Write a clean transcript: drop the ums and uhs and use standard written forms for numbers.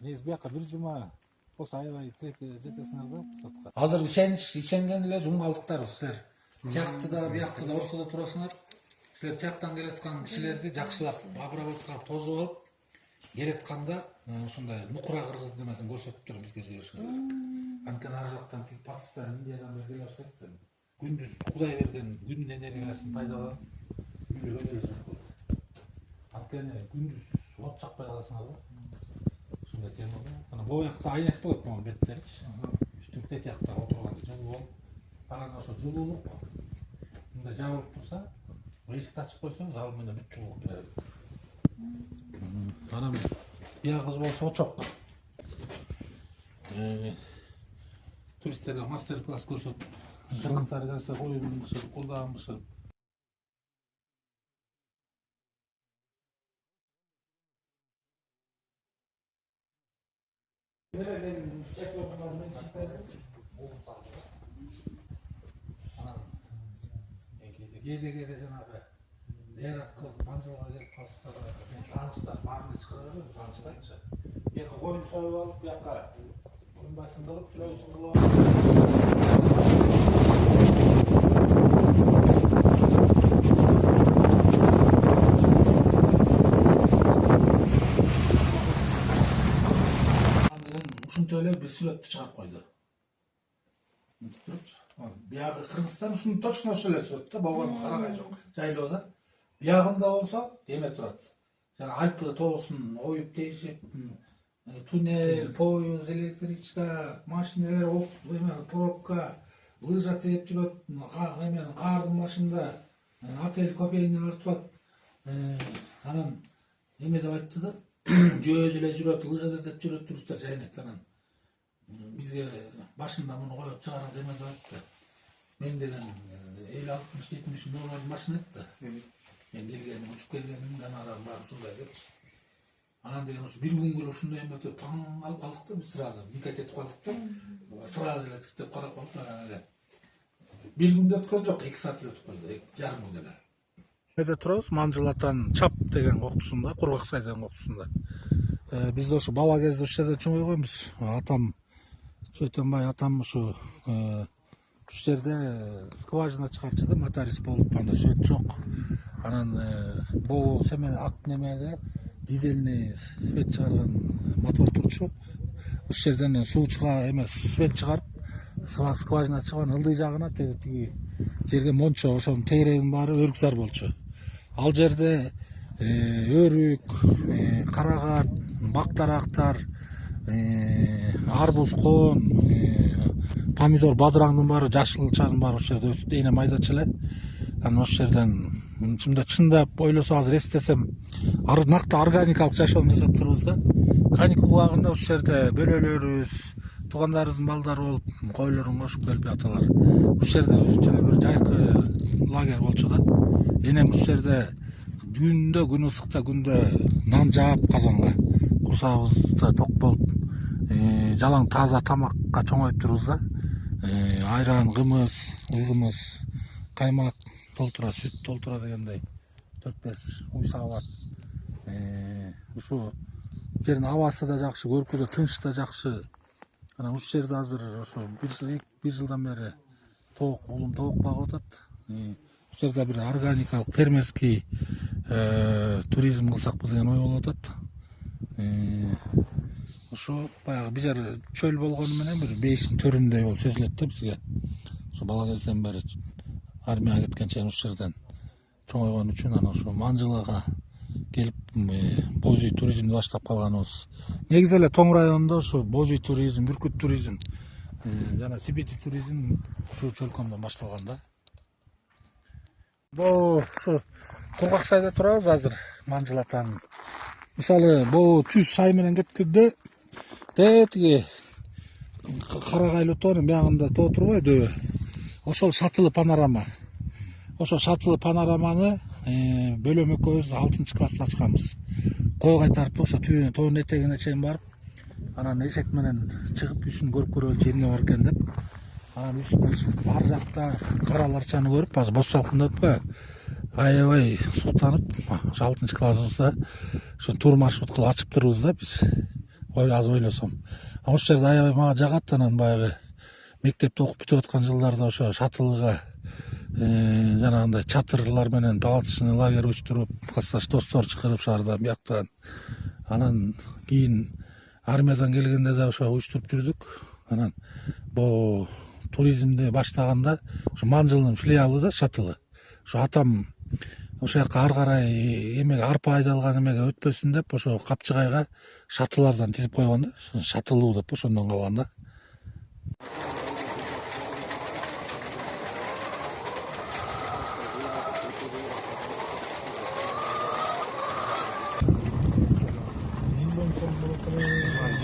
Негизи бияка бир жума болсо аябай жетесиңер да Пусатка. Азыр ишенген эле жумгалдыктарбыз силер. Тиякты да биякты да ортодо турасыңар. Силер тияктан келаткан кишилерди жакшылап обработкалап тозуп алып келатканда ушундай нукура кыргыз демесин көрсөтүп туруп бизге жиберишиңер керек. Анткени ар жактан тик Пакистан, Индиядан бери келе баштайт. Күндүз Кудай берген күн энергиясын пайдаланып үйлөргө келишет. Анткени күндүз от жакпай каласыңар да. Ушундай тема да. Анан бул жакта айнек болот, могу беттеричи. Үстүнкү тиякта отурганда жылуу болуп, анан ошо жылуулук мындай жабылып турса, эшикти ачып койсоң, зал менен бүт жылуулук кире берет. Анан биягыбыз болсо очок. Туристтерге мастер-класс көрсөтүп, кыргыздар келсе коюн бышырып, курдагын бышырып. Кээде жанагы зыярат кылып Манжылга келип калса да тааныштар баарын чыгара берет, тааныштарчы. Эки коюн союп алып, бияка күн басында кылып, сүрөсүн кылып алып. Ушинтип эле бир сүрөттү чыгарып койду. Мынтип турупчу. Биягы Кыргызстан ушуну точно ошол эле сүрөттө болгон карагай жок. Жайлоодо. Биягында болсо эме турат. Жана Альпы тоосун оюп тейишип, туннель, поезд, электричка, машиналар, пробка, лыжа тееп жүрөт, эменин каардын башында отель копейнялар турат. Анан эме деп айтты да, жөө деле жүрөт, лыжа тееп жүрөт туристтер жайнекте. Анан бизге башында муну коюп чыгарат эме деп айтты. Мен деген 50-60-70 доллар машина этти. Мен келгеним, учуп келгеним, гонорарым бар ушундай депчи. Анан деген ушу бир күнгө эле ушундай эме өтүп таң калып калдык да, биз сразу дикат этип калдык да. Сразу эле тиктеп карап калдык эле. Бир күндө өткөн жок, 2 саат өтүп койду, 2,5 күн эле. Эде турабыз, Манжылатан Чап деген коктусунда, Кургак Сай деген коктусунда. Биз ошо бала кезде ушул жерде чоңой койбуз. Атам Чөйтөнбай атам ушу жерде скважина чыгарчу да, моторист болуп, анда свет жок. Анан боо семен ак немеде дизельный свет чыгарган мотор турчу. Ушул жерден суу чыга эмес, свет чыгарып, скважина чыган ылдый жагына тиги жерге мончо, ошонун тегерегинин баары өрүкзар болчу. Ал жерде өрүк, карагат, бактарактар, арбуз, коон, помидор, бадыраңдын баары, жашылчанын баары ошол жерде өсүп, эне майдачы эле. Анан ошол жерден чындап ойлосо азыр эстесем, накты органикалык жашоону жашап турбуз да. Каникул убагында ушул жерде бөлөлөрүбүз, туугандарыбыздын балдары болуп, койлорун кошуп келип жаталар. Ушул жерде өзүнчө бир жайкы лагерь болчу да. Энем ушул жерде күндө, күн ысыкта күндө нан жаап казанга, курсагыбызда ток болуп, жалаң таза тамакка чоңоюп турбуз да. Айран, кымыз, ыйгымыз, каймак толтура, сүт толтура дегендей 4-5 уй саабат. Ушу жердин абасы да жакшы, көркү да тынч да жакшы. Анан ушул жерде азыр ошо бир жылдан бери улум тоок багып атат. Ушул жерде бир органикалык, фермерский туризм кылсакпы деген ой болуп атат. Ошо баягы бир жер чөл болгону менен бир бейиштин төрүндөй болуп сезилет да бизге. Ошо бала кезден бери армияга кеткен чейин ушул жерден чоңойгон үчүн анан ошо Манжылага келип божий туризмди баштап калганыбыз. Негизи эле Тоң районунда ошо божий туризм, бүркүт туризм, жана сибити туризм ушул чөлкөмдөн башталган да. Бул ушу Кургак Сайда турабыз азыр, Манжылатан. Мисалы, бул түз сай менен кеткенде тиги карагайлуу тоонун биягында тоо турбайбы дөбө. Ошол шатылы панорама. Ошо шатылы панораманы бөлөм экөөбүз 6-класста ачканбыз. Кой кайтарып ошо түбүнө, тоонун этегине чейин барып, анан эшек менен чыгып үстүн көрүп көрөлүчү эмне бар экен деп. Анан үстүнө чыгып ар жакта кара ларчаны көрүп, азыр боз салкындатпа аябай суктанып, ошо 6-классыбызда ошо тур маршрут кылып ачып турбуз да биз. азыр ойлосом. Ошол жерде аябай мага жагат. Анан баягы мектепте окуп бүтүп аткан жылдарда ошо шатылга жанагындай чатырлар менен палаточный лагерь уюштуруп, классташ достор чакырып шаардан бияктан. Анан кийин армиядан келгенде да ошо уюштуруп жүрдүк. Анан бу туризмди баштаганда ошо Манжылдын филиалы да шатылы. Ошо атам ошол жака ары карай эмеге арпа айдалган эмеге өтпөсүн деп ошо Капчыгайга шатылардан тизип койгон да. Шатылуу деп ошондон калган да.